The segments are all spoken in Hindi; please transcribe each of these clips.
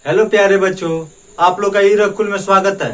हेलो प्यारे बच्चों, आप लोग का ई रकुल में स्वागत है।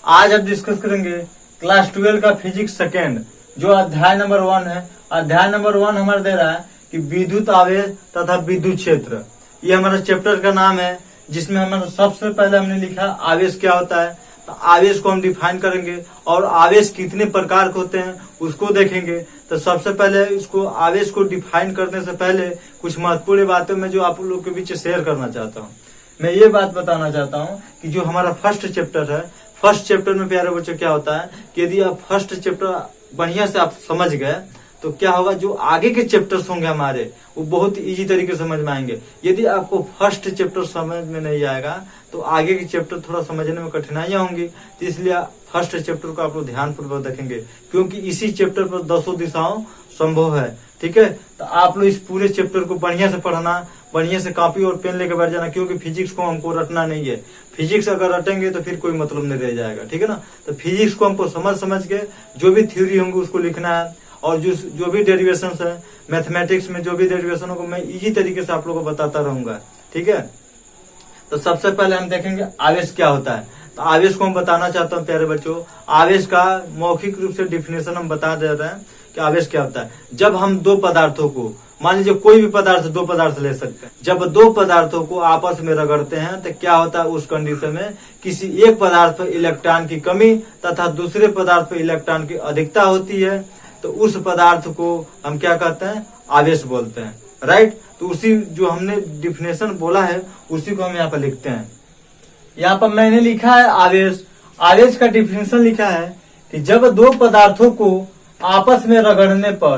आज हम डिस्कस करेंगे क्लास 12 का फिजिक्स सेकेंड, जो अध्याय नंबर 1 है। अध्याय नंबर 1 हमारा दे रहा है कि विद्युत आवेश तथा विद्युत क्षेत्र। ये हमारा चैप्टर का नाम है, जिसमें हमारा सबसे पहले हमने लिखा आवेश क्या होता है। तो आवेश को हम डिफाइन करेंगे और आवेश कितने प्रकार के होते हैं उसको देखेंगे। तो सबसे पहले इसको आवेश को डिफाइन करने से पहले कुछ महत्वपूर्ण बातें मैं जो आप लोग के बीच शेयर करना चाहता हूँ। मैं ये बात बताना चाहता हूँ कि जो हमारा फर्स्ट चैप्टर है, फर्स्ट चैप्टर में प्यारे बच्चों क्या होता है कि यदि आप फर्स्ट चैप्टर बढ़िया से आप समझ गए तो क्या होगा, जो आगे के चैप्टर्स होंगे हमारे वो बहुत इजी तरीके से समझ में आएंगे। यदि आपको फर्स्ट चैप्टर समझ में नहीं आएगा तो आगे के चैप्टर थोड़ा समझने में कठिनाइयां होंगी। तो इसलिए फर्स्ट चैप्टर को आप लोग ध्यानपूर्वक देखेंगे, क्योंकि इसी चैप्टर पर 10 दिशाओं संभव है। ठीक है, तो आप लोग इस पूरे चैप्टर को बढ़िया से पढ़ना, बढ़िया से कॉपी और पेन लेकर बैठ जाना, क्योंकि फिजिक्स को हमको रटना नहीं है। फिजिक्स अगर रटेंगे तो फिर कोई मतलब नहीं रह जाएगा। ठीक है ना, तो फिजिक्स को हमको समझ के जो भी थ्योरी होंगे उसको लिखना है, और जो भी डेरिवेशन है मैथमेटिक्स में, जो भी डेरिवेशन होगा मैं इजी तरीके से आप लोगों को बताता रहूंगा। ठीक है, तो सबसे पहले हम देखेंगे आवेश क्या होता है। तो आवेश को हम बताना चाहता हूँ प्यारे बच्चों, आवेश का मौखिक रूप से डिफिनेशन हम बता दे रहे हैं कि आवेश क्या होता है। जब हम दो पदार्थों को, मान लीजिए कोई भी पदार्थ, दो पदार्थ ले सकते हैं, जब दो पदार्थों को आपस में रगड़ते हैं तो क्या होता है, उस कंडीशन में किसी एक पदार्थ पर इलेक्ट्रॉन की कमी तथा दूसरे पदार्थ पर इलेक्ट्रॉन की अधिकता होती है, तो उस पदार्थ को हम क्या कहते हैं, आवेश बोलते हैं। राइट, तो उसी जो हमने डिफिनेशन बोला है उसी को हम यहाँ पर लिखते हैं। यहाँ पर मैंने लिखा है आवेश। आवेश का डिफिनेशन लिखा है कि जब दो पदार्थों को आपस में रगड़ने पर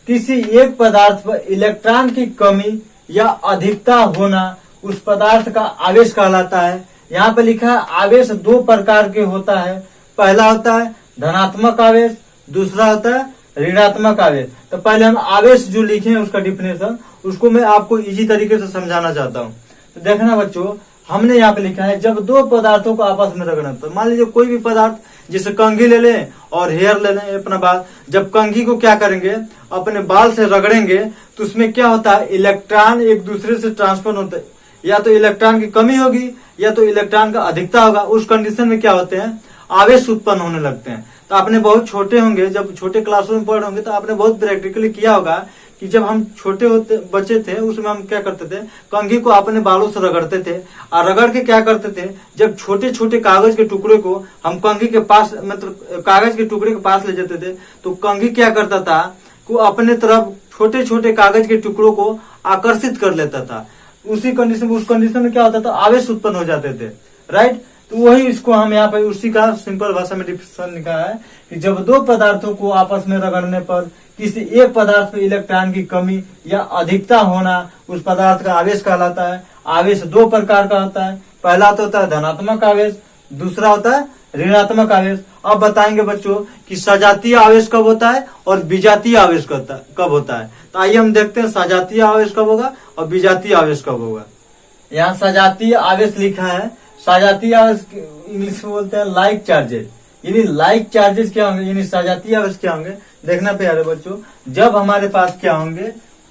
किसी एक पदार्थ पर इलेक्ट्रॉन की कमी या अधिकता होना उस पदार्थ का आवेश कहलाता है। यहाँ पे लिखा है आवेश दो प्रकार के होता है। पहला होता है धनात्मक आवेश, दूसरा होता है ऋणात्मक आवेश। तो पहले हम आवेश जो लिखे हैं उसका डिफिनेशन, उसको मैं आपको इजी तरीके से समझाना चाहता हूँ। तो देखना बच्चों, हमने यहाँ पे लिखा है जब दो पदार्थों को आपस में रगड़ना, तो मान लीजिए कोई भी पदार्थ, जैसे कंघी ले लें और हेयर ले लें अपना बाल, जब कंघी को क्या करेंगे, अपने बाल से रगड़ेंगे तो उसमें क्या होता है, इलेक्ट्रॉन एक दूसरे से ट्रांसफर होते हैं। या तो इलेक्ट्रॉन की कमी होगी या तो इलेक्ट्रॉन का अधिकता होगा। उस कंडीशन में क्या होते हैं, आवेश उत्पन्न होने लगते हैं। तो आपने बहुत छोटे होंगे, जब छोटे क्लासरूम में पढ़े होंगे तो आपने बहुत प्रैक्टिकली किया होगा कि जब हम छोटे होते बच्चे थे उसमें हम क्या करते थे, कंघी को अपने बालों से रगड़ते थे, और रगड़ के क्या करते थे, जब छोटे छोटे कागज के टुकड़े को हम कंघी के पास, मतलब कागज के टुकड़े के पास ले जाते थे, तो कंघी क्या करता था को अपने तरफ छोटे छोटे कागज के टुकड़ों को आकर्षित कर लेता था। उसी कंडीशन, उस कंडीशन में क्या होता था, आवेश उत्पन्न हो जाते थे। राइट, तो वही इसको हम यहाँ पे उसी का सिंपल भाषा में डिफिनेशन लिखा है कि जब दो पदार्थों को आपस में रगड़ने पर किसी एक पदार्थ पर इलेक्ट्रॉन की कमी या अधिकता होना उस पदार्थ का आवेश कहलाता है। आवेश दो प्रकार का होता है। पहला तो होता है धनात्मक आवेश, दूसरा होता है ऋणात्मक आवेश। अब बताएंगे बच्चों कि सजातीय आवेश कब होता है और विजातीय आवेश कब होता है। तो आइए हम देखते हैं सजातीय आवेश कब होगा और विजातीय आवेश कब होगा। यहाँ सजातीय आवेश लिखा है। सजातीय आवेश इंग्लिश में बोलते हैं लाइक चार्जेस। यानी लाइक चार्जेस क्या होंगे, यानी सजातीय आवेश क्या होंगे, देखना प्यारे बच्चों, जब हमारे पास क्या होंगे,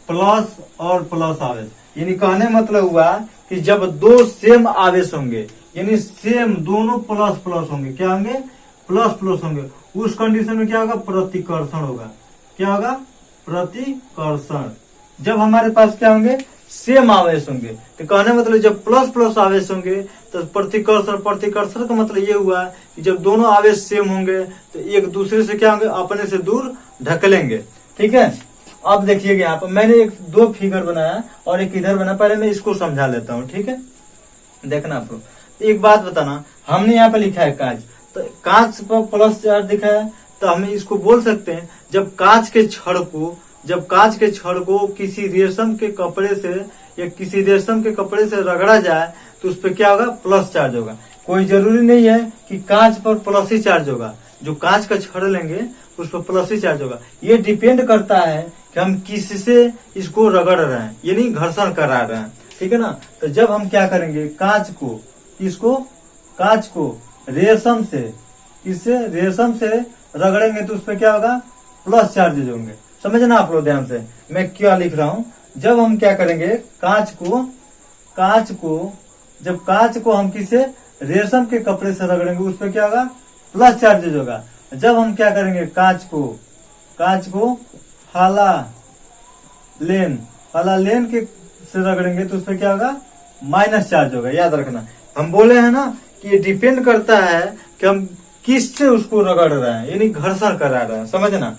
प्लस और प्लस आवेश। यानी कहने मतलब हुआ कि जब दो सेम आवेश होंगे, यानी सेम दोनों प्लस प्लस होंगे, क्या होंगे, प्लस प्लस होंगे, उस कंडीशन में क्या होगा, प्रतिकर्षण होगा। क्या होगा, प्रतिकर्षण। जब हमारे पास क्या होंगे, सेम आवेश होंगे, तो कहने मतलब जब प्लस प्लस आवेश होंगे तो प्रतिकर्षण। प्रतिकर्षण का मतलब ये हुआ कि जब दोनों आवेश सेम होंगे तो एक दूसरे से क्या होंगे, अपने से दूर ढकेलेंगे। ठीक है, अब देखिएगा यहाँ पर मैंने दो फिगर बनाया और एक इधर बना, पहले मैं इसको समझा लेता हूँ। ठीक है, देखना आप लोग, एक बात बताना, हमने यहाँ पे लिखा है कांच, तो कांच पर प्लस चार्ज दिखा है, तो हम इसको बोल सकते हैं जब कांच के छड़ को किसी रेशम के कपड़े से या किसी रेशम के कपड़े से रगड़ा जाए तो उस पर क्या होगा, प्लस चार्ज होगा। कोई जरूरी नहीं है कि कांच पर प्लस ही चार्ज होगा, जो कांच का छड़ लेंगे उस पर प्लस ही चार्ज होगा। ये डिपेंड करता है कि हम किससे इसको रगड़ रहे हैं, यानी घर्षण करा रहे हैं। ठीक है ना, तो जब हम क्या करेंगे, कांच को रेशम से रगड़ेंगे तो उस पर क्या होगा, प्लस चार्जेज होंगे। समझना आप लोग ध्यान से मैं क्या लिख रहा हूँ। जब हम क्या करेंगे, कांच को जब कांच को हम किसे रेशम के कपड़े से रगड़ेंगे उस पर क्या होगा, प्लस चार्जेज होगा। जब हम क्या करेंगे, कांच को हाला लेन के से रगड़ेंगे तो उस पर क्या होगा, माइनस चार्ज होगा। याद रखना, हम बोले हैं ना कि ये डिपेंड करता है कि हम किससे उसको रगड़ रहे हैं, यानी घर्षण करा रहे हैं, समझना।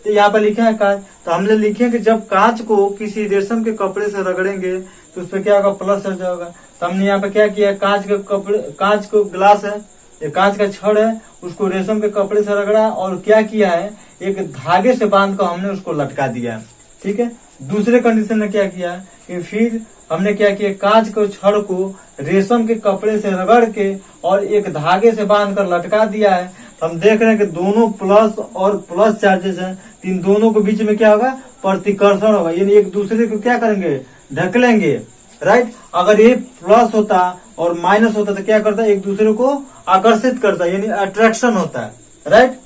तो यहाँ पर लिखा है कांच, तो हमने लिखे कि जब कांच को किसी रेशम के कपड़े से रगड़ेंगे तो उस पर क्या होगा, प्लस चार्ज होगा। तो हमने यहाँ पे क्या किया, कांच को ग्लास है, ये कांच का छड़ है, उसको रेशम के कपड़े से रगड़ा और क्या किया है, एक धागे से बांध कर हमने उसको लटका दिया। ठीक है। दूसरे कंडीशन में क्या किया कि फिर हमने क्या किया, कांच को छड़ को रेशम के कपड़े से रगड़ के और एक धागे से बांध कर लटका दिया है। तो हम देख रहे हैं कि दोनों प्लस और प्लस चार्जेस हैं, इन दोनों के बीच में क्या होगा, प्रतिकर्षण होगा, यानी एक दूसरे को क्या करेंगे, ढकलेंगे। राइट। अगर ये प्लस होता और माइनस होता तो क्या करता है, एक दूसरे को आकर्षित करता है, यानी अट्रैक्शन होता है। राइट।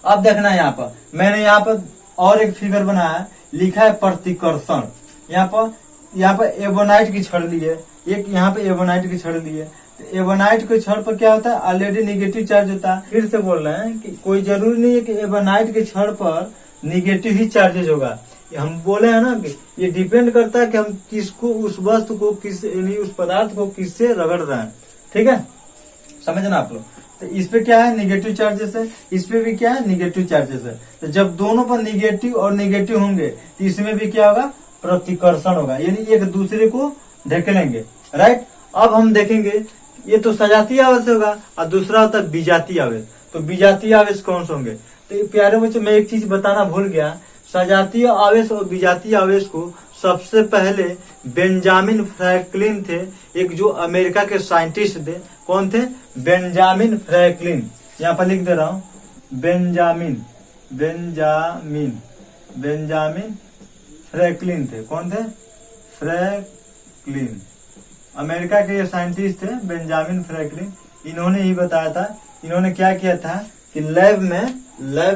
अब देखना है यहाँ पर मैंने यहाँ पर और एक फिगर बनाया है, लिखा है प्रतिकर्षण। यहाँ पर एबोनाइट की छड़ ली है, एक यहाँ पे एबोनाइट की छड़ ली है। तो एबोनाइट के छड़ पर क्या होता है, ऑलरेडी निगेटिव चार्ज होता है। फिर से बोल रहे हैं कि कोई जरूरी नहीं है कि एबोनाइट के छड़ पर निगेटिव ही चार्जेज होगा। हम बोले हैं ना कि ये डिपेंड करता है कि हम किसको, उस वस्तु को किस, यानी उस पदार्थ को किससे रगड़ रहे हैं। ठीक है, समझना आप लोग। तो इस पे क्या है, निगेटिव चार्जेस है, इस पे भी क्या है, निगेटिव चार्जेस है। तो जब दोनों पर निगेटिव और निगेटिव होंगे तो इसमें भी क्या होगा, प्रतिकर्षण होगा, यानी एक दूसरे को ढकेलेंगे। राइट। अब हम देखेंगे, ये तो सजातीय आवेश होगा और दूसरा होता है विजातीय आवेश। तो विजातीय आवेश कौन से होंगे, तो प्यारे बच्चों मैं एक चीज बताना भूल गया, सजातीय आवेश और विजातीय आवेश को सबसे पहले बेंजामिन फ्रैंकलिन थे, एक जो अमेरिका के साइंटिस्ट थे। कौन थे, बेंजामिन फ्रैंकलिन। यहाँ पर लिख दे रहा हूं, बेंजामिन फ्रैंकलिन थे। कौन थे, फ्रैंकलिन, अमेरिका के ये साइंटिस्ट थे बेंजामिन फ्रैंकलिन। इन्होंने ही बताया था, इन्होंने क्या किया था कि लैब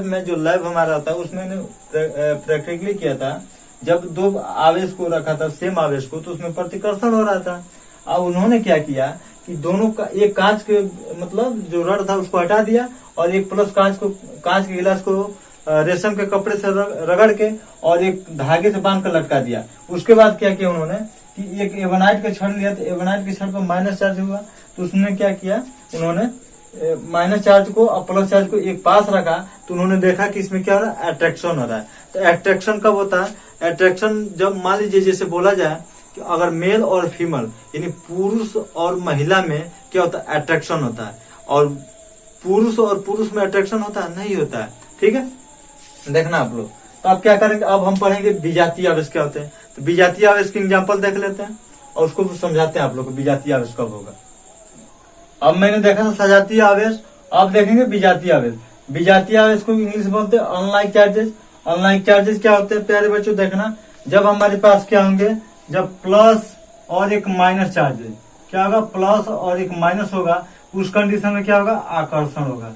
में जो लैब हमारा था उसमें प्रैक्टिकली किया था। जब दो आवेश को रखा था, सेम आवेश को, तो उसमें प्रतिकर्षण हो रहा था। अब उन्होंने क्या किया कि दोनों का, एक कांच के मतलब जो रड था उसको हटा दिया और एक प्लस कांच के गिलास को रेशम के कपड़े से रगड़ के और एक धागे से बांध कर लटका दिया। उसके बाद क्या किया उन्होंने कि एक एबोनाइट का छड़ लिया, तो एबोनाइट के छड़ पर माइनस चार्ज हुआ, तो उसने क्या किया, उन्होंने माइनस चार्ज को और प्लस चार्ज को एक पास रखा, तो उन्होंने देखा कि इसमें क्या हो रहा है, अट्रैक्शन हो रहा है। तो अट्रैक्शन कब होता है, अट्रैक्शन जब मान लीजिए जैसे बोला जाए कि अगर मेल और फीमेल यानी पुरुष और महिला में क्या होता है, अट्रैक्शन होता है, और पुरुष और पुरुष में अट्रैक्शन होता है, नहीं होता है। ठीक है, देखना आप लोग। तो अब क्या करेंगे, अब हम पढ़ेंगे विजातीय आवेश क्या होते हैं। तो विजातीय आवेश की एग्जाम्पल देख लेते हैं और उसको समझाते हैं आप लोग को विजातीय आवेश कब होगा। अब मैंने देखा था सजातीय आवेश, अब देखेंगे विजातीय आवेश। विजातीय आवेश को इंग्लिश बोलते हैं अनलाइक चार्जेस। अनलाइक चार्जेस क्या होते हैं प्यारे बच्चों, देखना, जब हमारे पास क्या होंगे, जब प्लस और एक माइनस चार्जेस, क्या होगा, प्लस और एक माइनस होगा, उस कंडीशन में क्या होगा, आकर्षण होगा।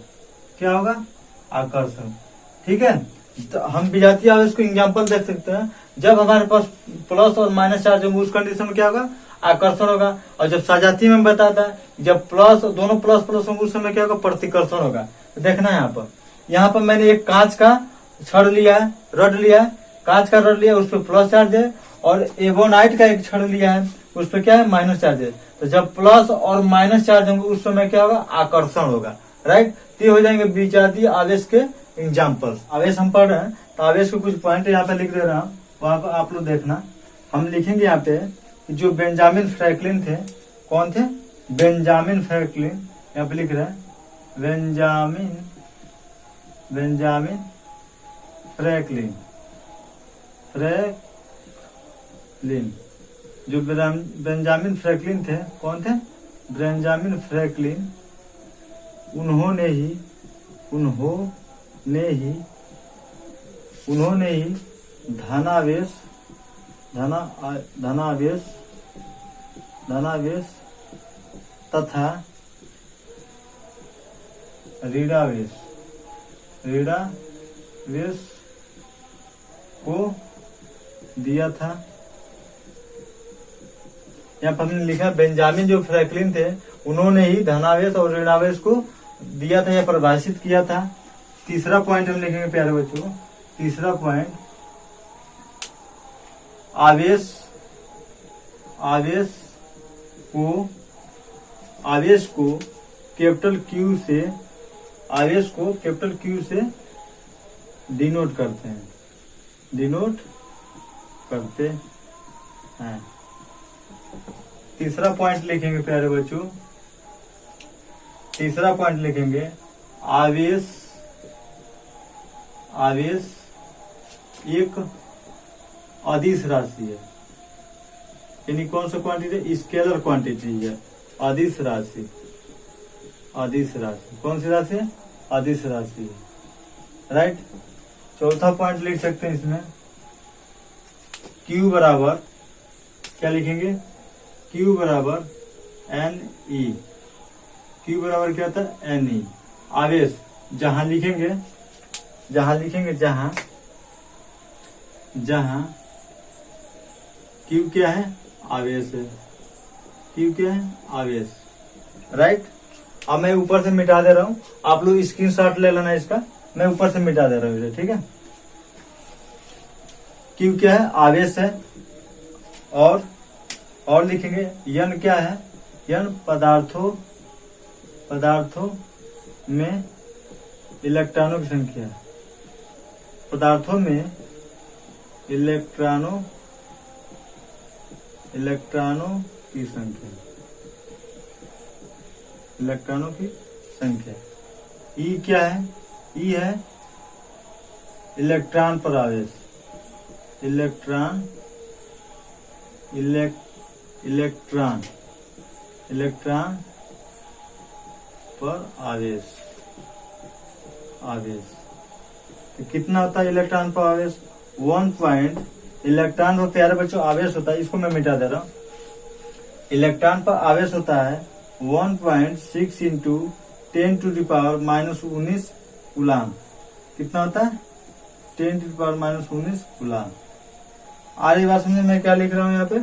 क्या होगा, आकर्षण। ठीक है, तो हम विजातीय आवेश को एग्जाम्पल देख सकते हैं। जब हमारे पास प्लस और माइनस चार्ज होंगे उस कंडीशन में क्या होगा, आकर्षण होगा। और जब सजातीय में बताता है, जब प्लस, दोनों प्लस प्लस होंगे उस समय क्या होगा, प्रतिकर्षण होगा। तो देखना है यहाँ पर मैंने एक कांच का छड़ लिया है, रड लिया है, कांच का रड लिया है, उस पर प्लस चार्ज है, और एबोनाइट का एक छड़ लिया है, उस पर क्या है, माइनस चार्ज है। तो जब प्लस और माइनस चार्ज होंगे उस समय क्या होगा, आकर्षण होगा। राइट। तो हो जाएंगे विजातीय आवेश के एग्जाम्पल। आवेश हम पढ़ रहे हैं तो आवेश के कुछ पॉइंट यहाँ पे लिख दे रहा हूँ, वहां पर आप लोग देखना। हम लिखेंगे यहाँ पे जो बेंजामिन फ्रैंकलिन थे। कौन थे, बेंजामिन फ्रैंकलिन। यहाँ पे लिख रहे हैं बेंजामिन फ्रैंकलिन। जो बेंजामिन फ्रैंकलिन थे, कौन थे, बेंजामिन फ्रैंकलिन। उन्होंने ही धनावेश तथा ऋणावेश को दिया था यहाँ पर हमने लिखा बेंजामिन जो फ्रैंकलिन थे उन्होंने ही धनावेश और ऋणावेश को दिया था या परिभाषित किया था। तीसरा पॉइंट हम लिखेंगे प्यारे बच्चों, तीसरा पॉइंट आवेश को कैपिटल क्यू से डिनोट करते हैं। तीसरा पॉइंट लिखेंगे प्यारे बच्चों, तीसरा पॉइंट लिखेंगे आवेश एक अदिश राशि है। यानी कौन सा क्वांटिटी? स्केलर क्वांटिटी है, अदिश राशि। कौन सी राशि है? अदिश राशि है, राइट। चौथा पॉइंट लिख सकते हैं इसमें, Q बराबर क्या लिखेंगे? Q बराबर NE। Q बराबर क्या होता है? NE। आवेश जहां लिखेंगे जहां Q क्या है? आवेश है। Q क्या है? आवेश, राइट। अब मैं ऊपर से मिटा दे रहा हूं, आप लोग स्क्रीनशॉट ले लेना इसका, मैं ऊपर से मिटा दे रहा हूं, ठीक है। Q क्या है? आवेश है। और लिखेंगे N क्या है? N पदार्थों में इलेक्ट्रॉनों की संख्या है। पदार्थों में इलेक्ट्रॉनों की संख्या। E क्या है? E है इलेक्ट्रॉन पर आवेश। इलेक्ट्रॉन पर आवेश। तो कितना होता है इलेक्ट्रॉन पर आवेश? 1 पॉइंट। इलेक्ट्रॉन पर प्यारे बच्चों आवेश होता है, इसको मैं मिटा दे रहा हूं। इलेक्ट्रॉन पर आवेश होता है 1.6 इंटू 10⁻⁻19 कूलाम। कितना होता है? 10⁻⁻19 कूलाम। आगे बात समझे मैं क्या लिख रहा हूँ यहाँ पे,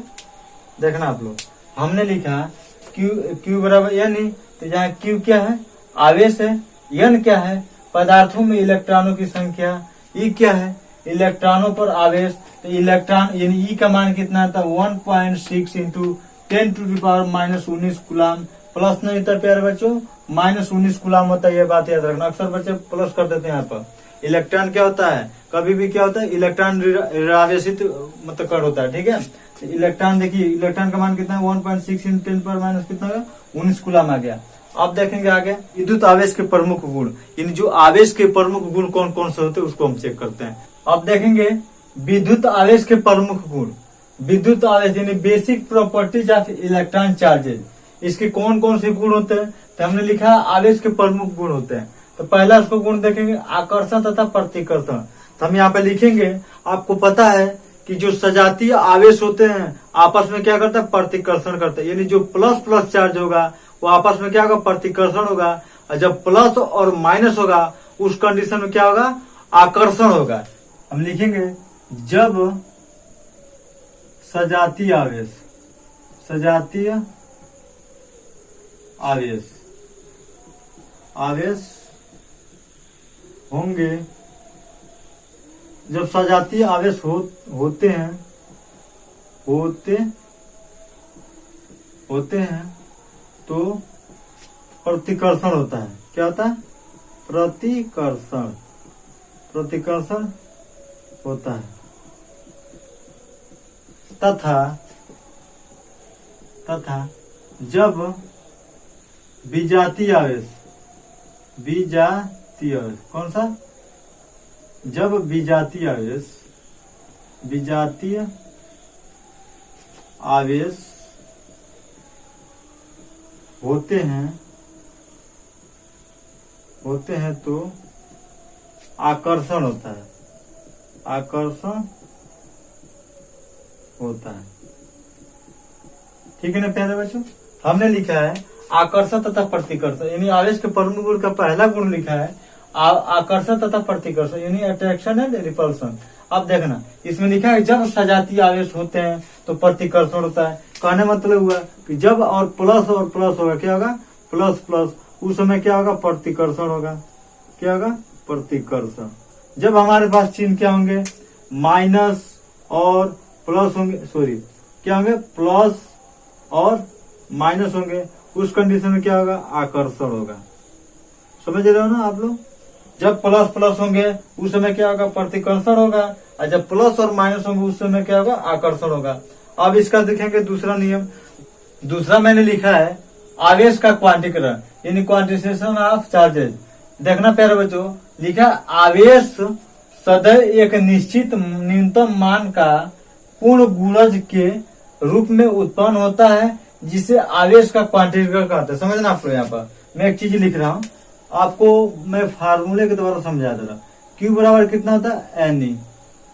देखना आप लोग। हमने लिखा Q बराबर N, तो यहाँ Q क्या है? आवेश है। N क्या है? पदार्थों में इलेक्ट्रॉनों की संख्या। E क्या है? इलेक्ट्रॉनों पर आवेश। तो इलेक्ट्रॉन यानी E का मान कितना था? 1.6 इंटू 10⁻⁻19 कूलाम। प्लस नहीं था प्यारे बच्चों, -19 कूलाम होता है, ये बात याद रखना। अक्सर बच्चे प्लस कर देते हैं यहाँ पर। इलेक्ट्रॉन क्या होता है? कभी भी क्या होता है? इलेक्ट्रॉन ऋणावेशित मतलब कण होता है, ठीक है। तो इलेक्ट्रॉन देखिए, इलेक्ट्रॉन का मान कितना है? 1.6 इंटू 10⁻⁻⁻ कितना होगा? 19 कूलाम आ गया। अब देखेंगे आगे विद्युत आवेश के प्रमुख गुण, यानी जो आवेश के प्रमुख गुण कौन कौन से होते हैं उसको हम चेक करते हैं। अब देखेंगे विद्युत आवेश के प्रमुख गुण। विद्युत आवेश यानी basic properties of electron charges, इसके कौन कौन से गुण होते हैं? तो हमने लिखा आवेश के प्रमुख गुण होते हैं। तो पहला उसको गुण देखेंगे आकर्षण तथा प्रतिकर्षण। तो हम यहाँ पे लिखेंगे, आपको पता है कि जो सजातीय आवेश होते हैं आपस में क्या करता है? प्रतिकर्षण करता है। यानी जो प्लस प्लस चार्ज होगा वो आपस में क्या होगा? प्रतिकर्षण होगा। और जब प्लस और माइनस होगा उस कंडीशन में क्या होगा? आकर्षण होगा। हम लिखेंगे जब सजातीय आवेश होंगे, जब सजातीय आवेश होते हैं तो प्रतिकर्षण होता है। क्या होता है? प्रतिकर्षण होता है। तथा जब विजातीय आवेश कौन सा? जब विजातीय आवेश होते हैं तो आकर्षण होता है। ठीक है ना प्यारे बच्चों। हमने लिखा है आकर्षण तथा प्रतिकर्षण, यानी आवेश के प्रमुख गुण का पहला गुण लिखा है आकर्षण तथा प्रतिकर्षण, यानी अट्रैक्शन एंड रिपल्सन। अब देखना इसमें लिखा है जब सजातीय आवेश होते हैं तो प्रतिकर्षण होता है, कहने मतलब हुआ कि जब और प्लस होगा, क्या होगा, प्लस प्लस, उस समय क्या होगा, प्रतिकर्षण होगा। क्या होगा, प्रतिकर्षण। जब हमारे पास चिन्ह क्या होंगे, माइनस और प्लस होंगे, सॉरी क्या होंगे, प्लस और माइनस होंगे, उस कंडीशन में क्या होगा, आकर्षण होगा। समझ रहे हो ना आप लोग। जब प्लस प्लस होंगे उस समय क्या होगा, प्रतिकर्षण होगा, और जब प्लस और माइनस होंगे उस समय क्या होगा, आकर्षण होगा। अब इसका देखेंगे दूसरा नियम। दूसरा मैंने लिखा है आवेश का क्वांटीकरण, यानी क्वांटिसेशन ऑफ चार्जेज। देखना प्यारे बच्चों, लिखा आवेश सदैव एक निश्चित न्यूनतम मान का पूर्ण गुणज के रूप में उत्पन्न होता है, जिसे आवेश का क्वांटीकरण कहते हैं। समझना आप लोग। यहाँ पर मैं एक चीज लिख रहा हूँ, आपको मैं फार्मूले के द्वारा समझा दे रहा। Q बराबर कितना होता है, NE।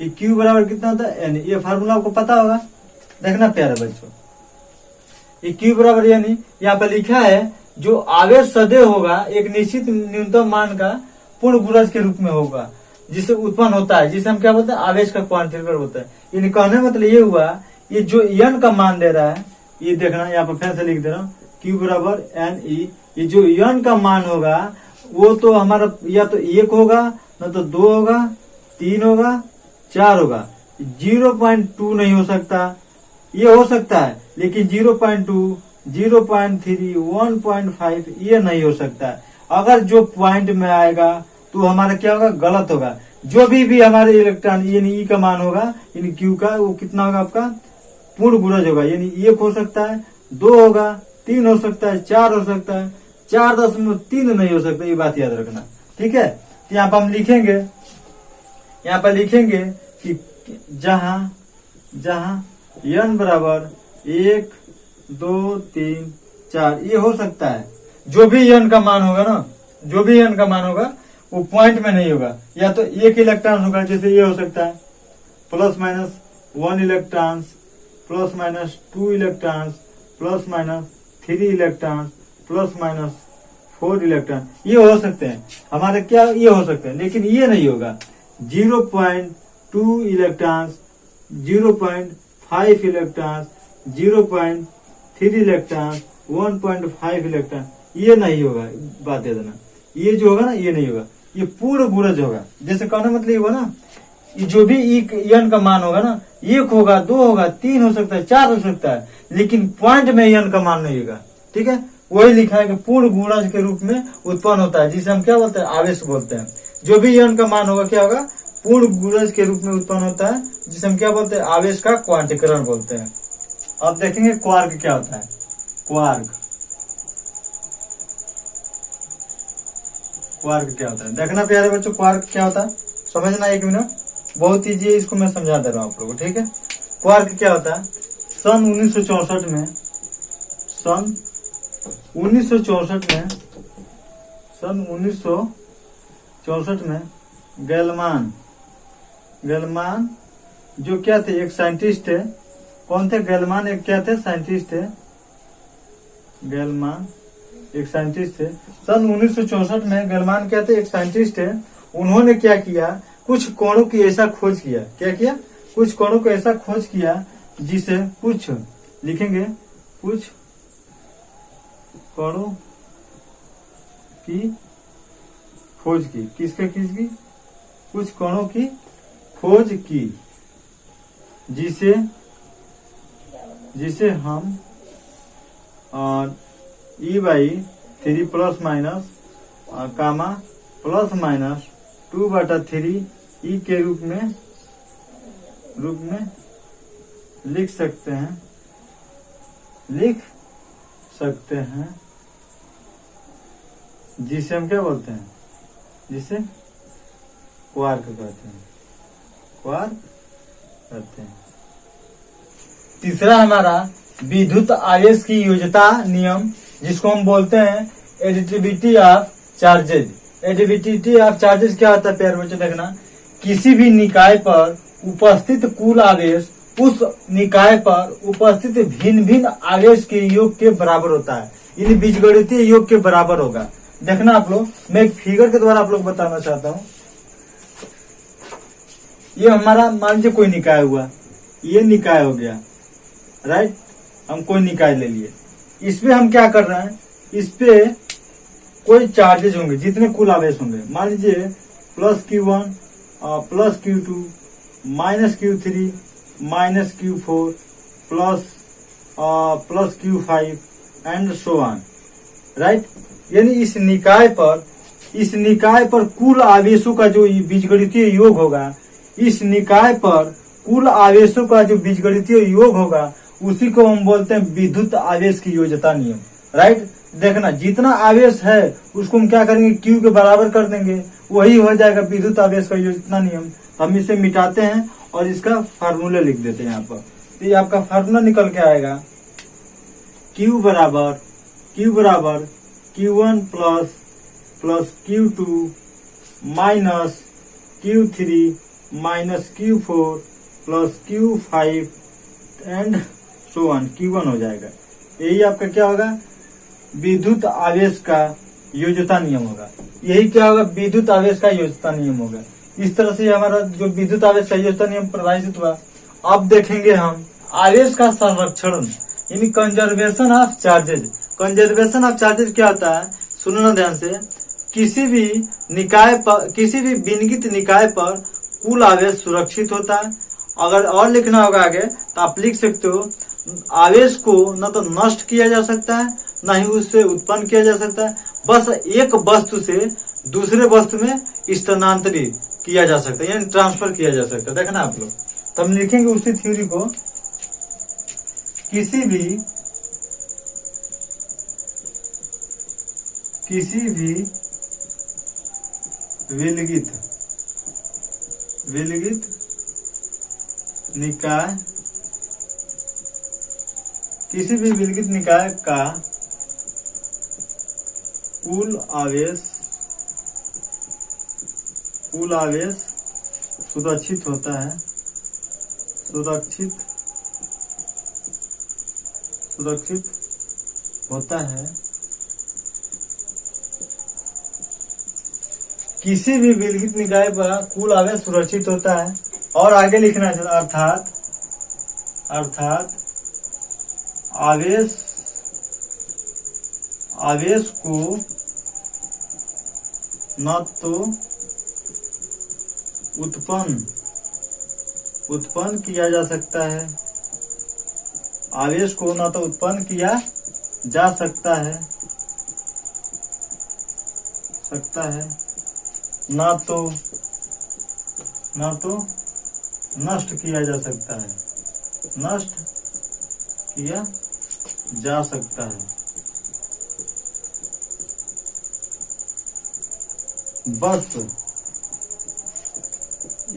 ये Q बराबर कितना होता है, NE। ये फार्मूला आपको पता होगा। देखना प्यारे बच्चों, ये Q बराबर NE यहाँ पर लिखा है, जो आवेश सदैव होगा एक निश्चित न्यूनतम मान का पूर्ण गुणज के रूप में होगा, जिसे उत्पन्न होता है, जिसे हम क्या बोलते हैं, आवेश का क्वांटीकरण होता है। यानी कहने मतलब ये हुआ, ये जो n का मान दे रहा है, ये देखना यहाँ पर फिर से लिख दे रहा हूँ, Q बराबर NE। ये जो n का मान होगा वो तो हमारा या तो 1 होगा, न तो 2 होगा, 3 होगा, 4 होगा। 0.2 नहीं हो सकता, ये हो सकता है, लेकिन 0.2, 0.3, 1.5 ये नहीं हो सकता है। अगर जो पॉइंट में आएगा तो हमारा क्या होगा, गलत होगा। जो भी हमारे इलेक्ट्रॉन यानी ई का मान होगा, यानी क्यू का, वो कितना होगा, आपका पूर्ण गुणज होगा। यानी 1 हो सकता है, 2 होगा, 3 हो सकता है, 4 हो सकता है, 4.3 नहीं हो सकता। ये बात याद रखना, ठीक है। तो यहाँ पर हम लिखेंगे, यहाँ पर लिखेंगे कि जहां n बराबर 1, 2, 3, 4 ये हो सकता है। जो भी n का मान होगा ना, जो भी n का मान होगा वो पॉइंट में नहीं होगा, या तो 1 इलेक्ट्रॉन होगा, जैसे ये हो सकता है plus minus 1 electron, plus minus 2 electron, plus minus 3 electron, plus minus 4 electron, ये हो सकते हैं हमारे, क्या ये हो सकते हैं, लेकिन ये नहीं होगा। 0.2 इलेक्ट्रॉन, 0.5 इलेक्ट्रॉन, 0.3 इलेक्ट्रॉन, 1.5 इलेक्ट्रॉन, ये नहीं होगा। बात याद देना, ये जो होगा ना, ये नहीं होगा, ये पूर्ण गुणज होगा। जैसे कहना मतलब ये हुआ ना, ये जो भी n का मान होगा ना, 1 होगा, 2 होगा, 3 हो सकता है, 4 हो सकता है, लेकिन पॉइंट में n का मान नहीं होगा, ठीक है। वही लिखा है कि पूर्ण गुणज के रूप में उत्पन्न होता है, जिसे हम क्या बोलते हैं, आवेश बोलते हैं। जो भी n का मान होगा क्या होगा, पूर्ण गुणज के रूप में उत्पन्न होता है, जिसे हम क्या बोलते हैं, आवेश का क्वांटीकरण बोलते हैं। अब देखेंगे क्वार्क क्या होता है। क्वार्क क्या होता है, देखना प्यारे बच्चों, क्वार्क क्या होता है समझना। 1 मिनट, बहुत ईजी है, इसको मैं समझा दे रहा हूँ आप लोगों को, ठीक है। क्वार्क क्या होता है, सन 1964 में गैलमान जो क्या थे, एक साइंटिस्ट है। कौन थे, गैलमान एक क्या थे, साइंटिस्ट है। गैलमान एक साइंटिस्ट थे। सन 1964 में गैलमान क्या थे, एक साइंटिस्ट है। उन्होंने क्या किया, कुछ कोणों की ऐसा खोज किया। क्या किया, कुछ कोणों को ऐसा खोज किया, जिसे कुछ लिखेंगे, कुछ कोणों की खोज की। किसके की, कुछ कोणों की खोज की, जिसे हम E/3 प्लस माइनस कामा प्लस माइनस 2/3 E के रूप में लिख सकते हैं, जिसे हम क्या बोलते हैं, जिसे क्वार्क कहते हैं। तीसरा हमारा विद्युत आवेश की योज्यता नियम, जिसको हम बोलते हैं additivity of charges. Additivity of charges क्या होता है प्यारे बच्चों, देखना, किसी भी निकाय पर उपस्थित कुल आवेश उस निकाय पर उपस्थित भिन्न भिन्न आवेश के योग के बराबर होता है, यानी बीजगणितीय योग के बराबर होगा। देखना आप लोग, मैं एक फिगर के द्वारा आप लोग बताना चाहता हूँ। ये हमारा मान लीजिए कोई निकाय हुआ, ये निकाय हो गया, राइट। हम कोई निकाय ले लिए, इस पे हम क्या कर रहे हैं, इस पे कोई चार्जेज होंगे जितने कुल आवेश होंगे, मान लीजिए plus Q1 plus Q2 minus Q3 minus Q4 plus Q5 and so on, right. यानी इस निकाय पर कुल आवेशों का जो बीजगणितीय योग होगा, इस निकाय पर कुल आवेशों का जो बीजगणितीय योग होगा, उसी को हम बोलते हैं विद्युत आवेश की योज्यता नियम, राइट। देखना, जितना आवेश है उसको हम क्या करेंगे, Q के बराबर कर देंगे, वही हो जाएगा विद्युत आवेश का योज्यता नियम। हम इसे मिटाते हैं और इसका फार्मूला लिख देते हैं यहाँ पर। तो ये आपका फार्मूला निकल के आएगा, Q बराबर Q1 plus Q2 minus Q3 minus Q4 plus Q5 and so on, Q1 हो जाएगा। यही आपका क्या होगा, विद्युत आवेश का योज्यता नियम होगा। यही क्या होगा, विद्युत आवेश का योज्यता नियम होगा। इस तरह से हमारा जो विद्युत आवेश का योज्यता नियम परिभाषित हुआ। अब देखेंगे हम आवेश का संरक्षण, यानी conservation of charges. Conservation of charges क्या होता है, सुनो ना ध्यान से। किसी भी विनिगित निकाय पर कुल आवेश सुरक्षित होता है। अगर और लिखना होगा आगे तो आप लिख सकते हो, आवेश को न तो नष्ट किया जा सकता है, न ही उससे उत्पन्न किया जा सकता है, बस एक वस्तु से दूसरे वस्तु में स्थानांतरित किया जा सकता है, यानी ट्रांसफर किया जा सकता है। देखना आप लोग, तो हम लिखेंगे उसी थ्योरी को, किसी भी विलगित निकाय, किसी भी विलगित निकाय का कुल आवेश सुरक्षित होता है, किसी भी विलगित निकाय पर कुल आवेश सुरक्षित होता है। और आगे लिखना है, अर्थात आवेश को न तो उत्पन्न किया जा सकता है, आवेश को न तो उत्पन्न किया जा सकता है, न तो नष्ट किया जा सकता है, बस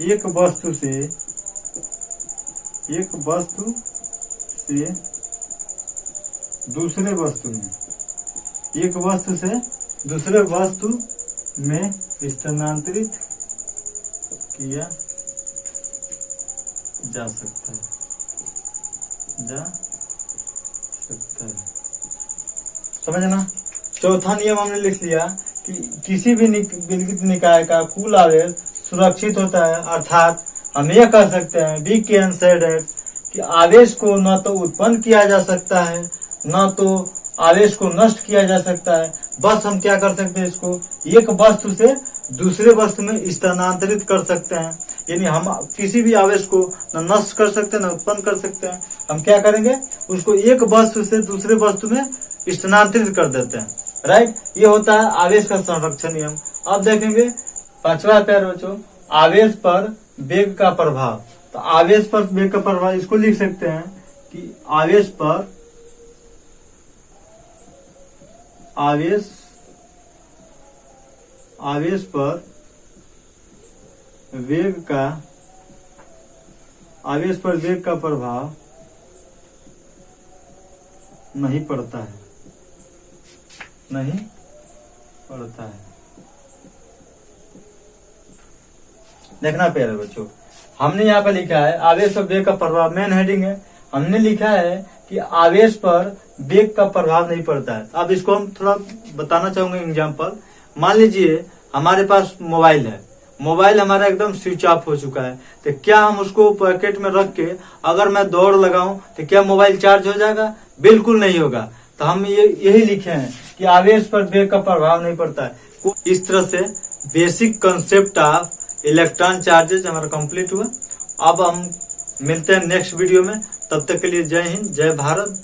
एक वस्तु से दूसरे वस्तु में स्थानांतरित किया जा सकता है, समझना। चौथा नियम हमने लिख लिया कि किसी भी विलगित निकाय का कुल आवेश सुरक्षित होता है, अर्थात हम यह कह सकते हैं, वी कैन से दैट, कि आवेश को न तो उत्पन्न किया जा सकता है, न तो आवेश को नष्ट किया जा सकता है, बस हम क्या कर सकते हैं, इसको एक वस्तु से दूसरे वस्तु में स्थानांतरित कर सकते हैं। यानी हम किसी भी आवेश को न नष्ट कर सकते हैं न उत्पन्न कर सकते हैं, हम क्या करेंगे, उसको एक वस्तु से दूसरे वस्तु में स्थानांतरित कर देते हैं, राइट। ये होता है आवेश का संरक्षण नियम। अब देखेंगे पांचवा प्यारे बच्चों, आवेश पर वेग का प्रभाव। तो आवेश पर वेग का प्रभाव, इसको लिख सकते हैं कि आवेश पर वेग का प्रभाव नहीं पड़ता है। देखना प्यारे बच्चों, हमने यहाँ पे लिखा है आवेश पर वेग का प्रभाव, मेन हेडिंग है। हमने लिखा है कि आवेश पर वेग का प्रभाव नहीं पड़ता है। अब इसको हम थोड़ा बताना चाहूंगा एग्जाम्पल। मान लीजिए हमारे पास मोबाइल है, मोबाइल हमारा एकदम स्विच ऑफ हो चुका है, तो क्या हम उसको पॉकेट में रख के अगर मैं दौड़ लगाऊं तो क्या मोबाइल चार्ज हो जाएगा? बिल्कुल नहीं होगा। तो हम यही लिखे हैं कि आवेश पर वेग का प्रभाव नहीं पड़ता है। इस तरह से basic concept of electron charges हमारा कंप्लीट हुआ। अब हम मिलते हैं नेक्स्ट वीडियो में, तब तक के लिए जय हिंद, जय भारत।